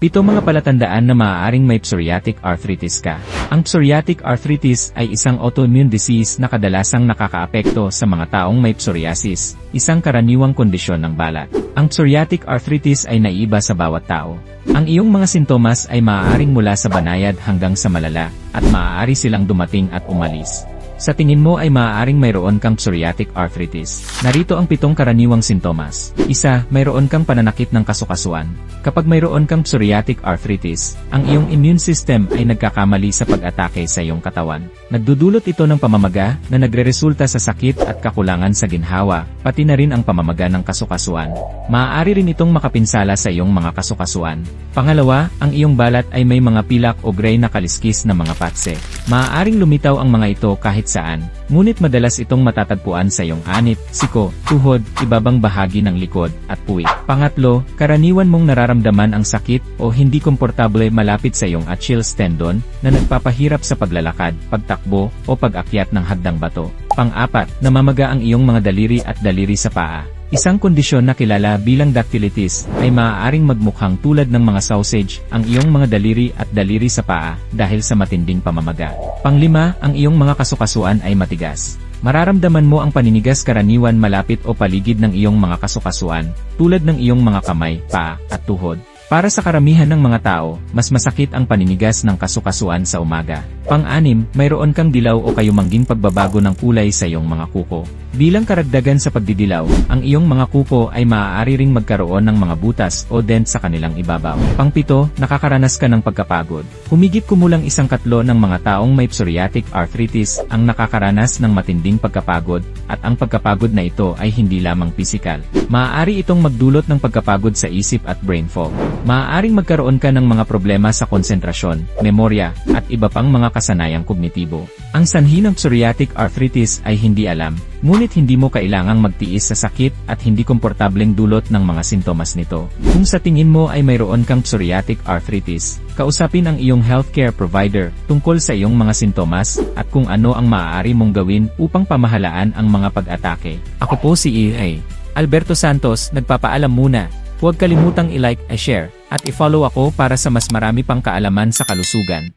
7 mga palatandaan na maaaring may psoriatic arthritis ka. Ang psoriatic arthritis ay isang autoimmune disease na kadalasang nakakaapekto sa mga taong may psoriasis, isang karaniwang kondisyon ng balat. Ang psoriatic arthritis ay naiiba sa bawat tao. Ang iyong mga sintomas ay maaaring mula sa banayad hanggang sa malala, at maaari silang dumating at umalis. Sa tingin mo ay maaaring mayroon kang psoriatic arthritis. Narito ang 7 karaniwang sintomas. 1. Mayroon kang pananakit ng kasukasuan. Kapag mayroon kang psoriatic arthritis, ang iyong immune system ay nagkakamali sa pag-atake sa iyong katawan. Nagdudulot ito ng pamamaga na nagreresulta sa sakit at kakulangan sa ginhawa, pati na rin ang pamamaga ng kasukasuan. Maaari rin itong makapinsala sa iyong mga kasukasuan. Pangalawa, ang iyong balat ay may mga pilak o gray na kaliskis na mga patse. Maaaring lumitaw ang mga ito kahit saan, ngunit madalas itong matatagpuan sa iyong anit, siko, tuhod, ibabang bahagi ng likod, at puwit. Pangatlo, karaniwan mong nararamdaman ang sakit o hindi komportable malapit sa iyong Achilles tendon na nagpapahirap sa paglalakad, pagtakbo, o pag-akyat ng hagdang bato. Pang-apat, namamaga ang iyong mga daliri at daliri sa paa. Isang kondisyon na kilala bilang dactylitis ay maaaring magmukhang tulad ng mga sausage ang iyong mga daliri at daliri sa paa dahil sa matinding pamamaga. Panglima, ang iyong mga kasukasuan ay matigas. Mararamdaman mo ang paninigas karaniwan malapit o paligid ng iyong mga kasukasuan, tulad ng iyong mga kamay, paa, at tuhod. Para sa karamihan ng mga tao, mas masakit ang paninigas ng kasukasuan sa umaga. Pang-anim, mayroon kang dilaw o kayumangging pagbabago ng kulay sa iyong mga kuko. Bilang karagdagan sa pagdidilaw, ang iyong mga kuko ay maaari ring magkaroon ng mga butas o dent sa kanilang ibabaw. Pang-pito, nakakaranas ka ng pagkapagod. Humigit kumulang 1/4 ng mga taong may psoriatic arthritis ang nakakaranas ng matinding pagkapagod, at ang pagkapagod na ito ay hindi lamang pisikal. Maaari itong magdulot ng pagkapagod sa isip at brain fog. Maaaring magkaroon ka ng mga problema sa konsentrasyon, memorya, at iba pang mga kasanayang kognitibo. Ang sanhi ng psoriatic arthritis ay hindi alam, ngunit hindi mo kailangang magtiis sa sakit at hindi komportableng dulot ng mga sintomas nito. Kung sa tingin mo ay mayroon kang psoriatic arthritis, kausapin ang iyong healthcare provider tungkol sa iyong mga sintomas at kung ano ang maaari mong gawin upang pamahalaan ang mga pag-atake. Ako po si EA Alberto Santos, nagpapaalam muna. Huwag kalimutang i-like, i-share, at i-follow ako para sa mas marami pang kaalaman sa kalusugan.